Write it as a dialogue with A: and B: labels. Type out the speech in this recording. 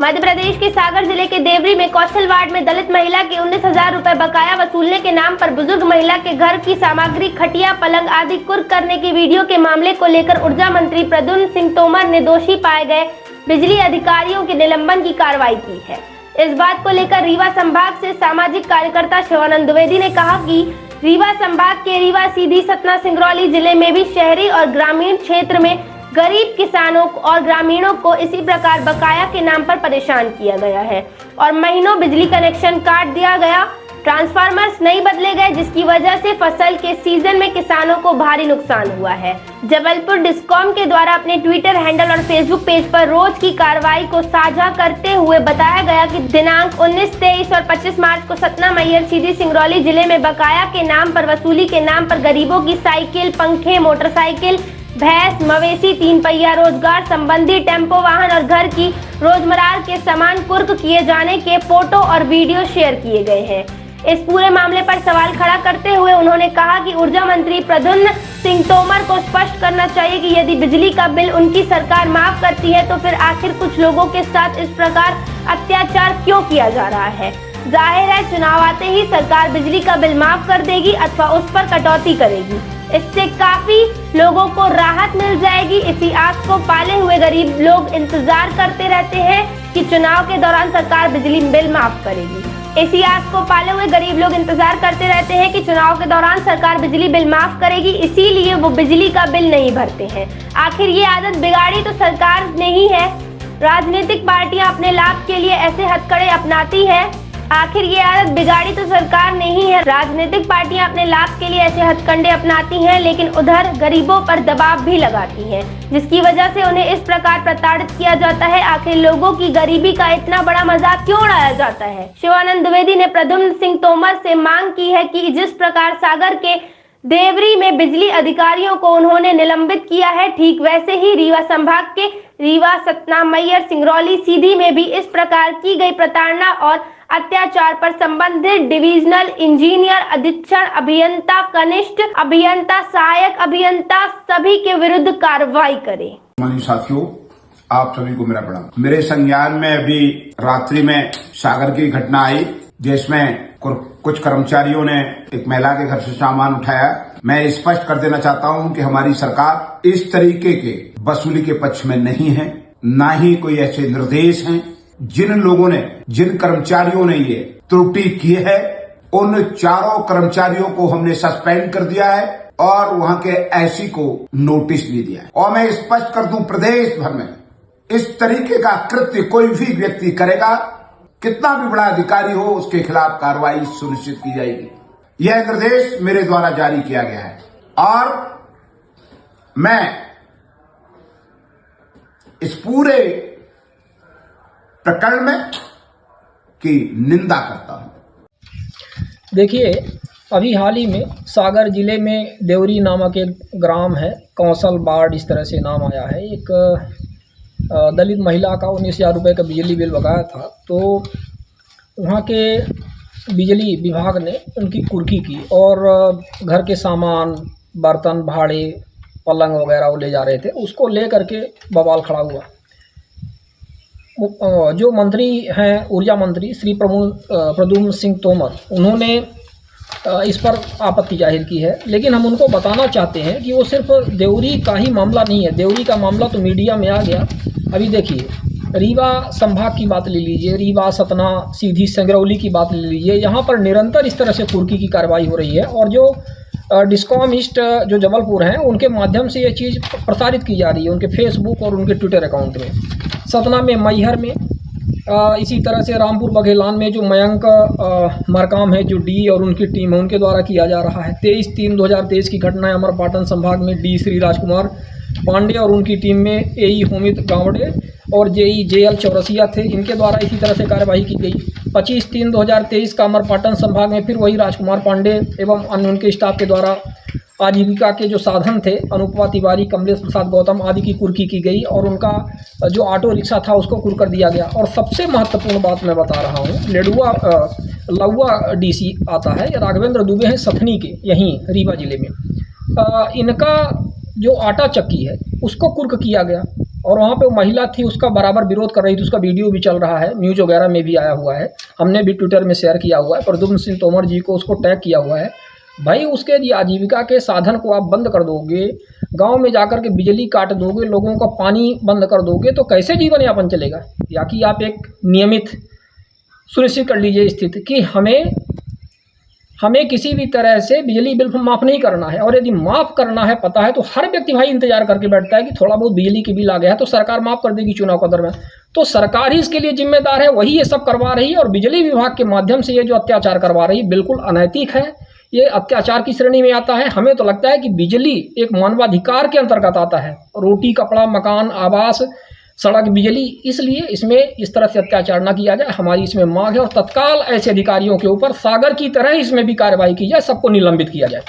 A: मध्य प्रदेश के सागर जिले के देवरी में कौशल वार्ड में दलित महिला के 19,000 रुपए बकाया वसूलने के नाम पर बुजुर्ग महिला के घर की सामग्री खटिया पलंग आदि कुर्क करने की वीडियो के मामले को लेकर ऊर्जा मंत्री प्रद्युम्न सिंह तोमर ने दोषी पाए गए बिजली अधिकारियों के निलंबन की कार्रवाई की है। इस बात को लेकर रीवा संभाग से सामाजिक कार्यकर्ता शिवानंद द्विवेदी ने कहा कि रीवा संभाग के रीवा, सीधी, सतना, सिंगरौली जिले में भी शहरी और ग्रामीण क्षेत्र में गरीब किसानों और ग्रामीणों को इसी प्रकार बकाया के नाम पर परेशान किया गया है और महीनों बिजली कनेक्शन काट दिया गया, ट्रांसफार्मर्स नहीं बदले गए, जिसकी वजह से फसल के सीजन में किसानों को भारी नुकसान हुआ है। जबलपुर डिस्कॉम के द्वारा अपने ट्विटर हैंडल और फेसबुक पेज पर रोज की कार्रवाई को साझा करते हुए बताया गया कि दिनांक 19, 23 और 25 मार्च को सतना, मैहर, सीधी, सिंगरौली जिले में बकाया के नाम पर वसूली के नाम पर गरीबों की साइकिल, पंखे, मोटरसाइकिल, भैंस, मवेशी, 3 पहिया रोजगार संबंधी टेम्पो वाहन और घर की रोजमर्रा के सामान कुर्क किए जाने के फोटो और वीडियो शेयर किए गए हैं। इस पूरे मामले पर सवाल खड़ा करते हुए उन्होंने कहा कि ऊर्जा मंत्री प्रद्युम्न सिंह तोमर को स्पष्ट करना चाहिए कि यदि बिजली का बिल उनकी सरकार माफ करती है तो फिर आखिर कुछ लोगों के साथ इस प्रकार अत्याचार क्यों किया जा रहा है। जाहिर है चुनाव आते ही सरकार बिजली का बिल माफ कर देगी अथवा उस पर कटौती करेगी। इससे काफी लोगों को राहत मिल जाएगी। इसी आस को पाले हुए गरीब लोग इंतजार करते रहते हैं कि चुनाव के दौरान सरकार बिजली बिल माफ करेगी। इसी आस को पाले हुए गरीब लोग इंतजार करते रहते हैं कि चुनाव के दौरान सरकार बिजली बिल माफ करेगी, इसीलिए वो बिजली का बिल नहीं भरते हैं। आखिर ये आदत बिगाड़ी तो सरकार ने ही है। राजनीतिक पार्टियां अपने लाभ के लिए ऐसे हथकंडे अपनाती है। आखिर ये आदत बिगाड़ी तो सरकार ने ही है। राजनीतिक पार्टियां अपने लाभ के लिए ऐसे हथकंडे अपनाती हैं, लेकिन उधर गरीबों पर दबाव भी लगाती हैं, जिसकी वजह से उन्हें इस प्रकार प्रताड़ित किया जाता है। आखिर लोगों की गरीबी का इतना बड़ा मजाक क्यों उड़ाया जाता है। शिवानंद द्विवेदी ने प्रद्युम्न सिंह तोमर से मांग की है कि जिस प्रकार सागर के देवरी में बिजली अधिकारियों को उन्होंने निलंबित किया है, ठीक वैसे ही रीवा संभाग के रीवा, सतना, मैहर, सिंगरौली, सीधी में भी इस प्रकार की गई प्रताड़ना और अत्याचार पर संबंधित डिविजनल इंजीनियर, अधीक्षण अभियंता, कनिष्ठ अभियंता, सहायक अभियंता सभी के विरुद्ध कार्रवाई करें।
B: साथियों, आप सभी को मेरा प्रणाम। मेरे संज्ञान में अभी रात्रि में सागर की घटना आई, जिसमें कुछ कर्मचारियों ने एक महिला के घर से सामान उठाया। मैं स्पष्ट कर देना चाहता हूं कि हमारी सरकार इस तरीके के वसूली के पक्ष में नहीं है, ना ही कोई ऐसे निर्देश हैं। जिन लोगों ने, जिन कर्मचारियों ने ये त्रुटि की है, उन चारों कर्मचारियों को हमने सस्पेंड कर दिया है और वहां के एससी को नोटिस भी दिया है। और मैं स्पष्ट कर दूं, प्रदेश भर में इस तरीके का कृत्य कोई भी व्यक्ति करेगा, कितना भी बड़ा अधिकारी हो, उसके खिलाफ कार्रवाई सुनिश्चित की जाएगी। यह निर्देश मेरे द्वारा जारी किया गया है और मैं इस पूरे प्रकरण में की निंदा करता हूं।
C: देखिए, अभी हाल ही में सागर जिले में देवरी नामक एक ग्राम है, कौशल वार्ड इस तरह से नाम आया है। एक दलित महिला का 19,000 रुपये का बिजली बिल बकाया था, तो वहाँ के बिजली विभाग ने उनकी कुर्की की और घर के सामान, बर्तन, भाड़े, पलंग वगैरह वो ले जा रहे थे। उसको ले करके बवाल खड़ा हुआ। जो मंत्री हैं, ऊर्जा मंत्री श्री प्रद्युम्न सिंह तोमर, उन्होंने इस पर आपत्ति जाहिर की है, लेकिन हम उनको बताना चाहते हैं कि वो सिर्फ देवरी का ही मामला नहीं है। देवरी का मामला तो मीडिया में आ गया। अभी देखिए, रीवा संभाग की बात ले लीजिए, रीवा, सतना, सीधी, सिंगरौली की बात ले लीजिए, यहाँ पर निरंतर इस तरह से कुर्की की कार्रवाई हो रही है और जो डिस्कॉम ईस्ट जो जबलपुर हैं, उनके माध्यम से ये चीज़ प्रसारित की जा रही है उनके फेसबुक और उनके ट्विटर अकाउंट में। सतना में, मैहर में, इसी तरह से रामपुर बघेलान में जो मयंक मरकाम है, जो डी और उनकी टीम है, उनके द्वारा किया जा रहा है। 23/3/2023 की घटना है अमरपाटन संभाग में। डी श्री राजकुमार पांडे और उनकी टीम में एई होमित गावड़े और जेई जेएल चौरसिया थे, इनके द्वारा इसी तरह से कार्यवाही की गई। 25/3/2023 का अमरपाटन संभाग में फिर वही राजकुमार पांडे एवं अन्य उनके स्टाफ के द्वारा आजीविका के जो साधन थे, अनुपमा तिवारी, कमलेश प्रसाद गौतम आदि की कुर्की की गई और उनका जो ऑटो रिक्शा था उसको कुर्क कर दिया गया। और सबसे महत्वपूर्ण बात मैं बता रहा हूँ, लौआ डीसी आता है, राघवेंद्र दुबे हैं सथनी के, यहीं रीवा जिले में। इनका जो आटा चक्की है उसको कुर्क किया गया। और वहाँ पे वो महिला थी, उसका बराबर विरोध कर रही थी, उसका वीडियो भी चल रहा है, न्यूज़ वगैरह में भी आया हुआ है, हमने भी ट्विटर में शेयर किया हुआ है, प्रद्युम्न सिंह तोमर जी को उसको टैग किया हुआ है। भाई उसके आजीविका के साधन को आप बंद कर दोगे, गांव में जाकर के बिजली काट दोगे, लोगों का पानी बंद कर दोगे, तो कैसे जीवन यापन चलेगा? या कि आप एक नियमित सुनिश्चित कर लीजिए स्थिति कि हमें किसी भी तरह से बिजली बिल माफ़ नहीं करना है, और यदि माफ़ करना है पता है तो हर व्यक्ति भाई इंतजार करके बैठता है कि थोड़ा बहुत बिजली की बिल आ गया है तो सरकार माफ़ कर देगी चुनाव के दरमियान। तो सरकार ही इसके लिए जिम्मेदार है, वही ये सब करवा रही है, और बिजली विभाग के माध्यम से ये जो अत्याचार करवा रही है बिल्कुल अनैतिक है, ये अत्याचार की श्रेणी में आता है। हमें तो लगता है कि बिजली एक मानवाधिकार के अंतर्गत आता है, रोटी, कपड़ा, मकान, आवास, सड़क, बिजली, इसलिए इसमें इस तरह से अत्याचार ना किया जाए, हमारी इसमें मांग है। और तत्काल ऐसे अधिकारियों के ऊपर सागर की तरह इसमें भी कार्रवाई की जाए, सबको निलंबित किया जाए।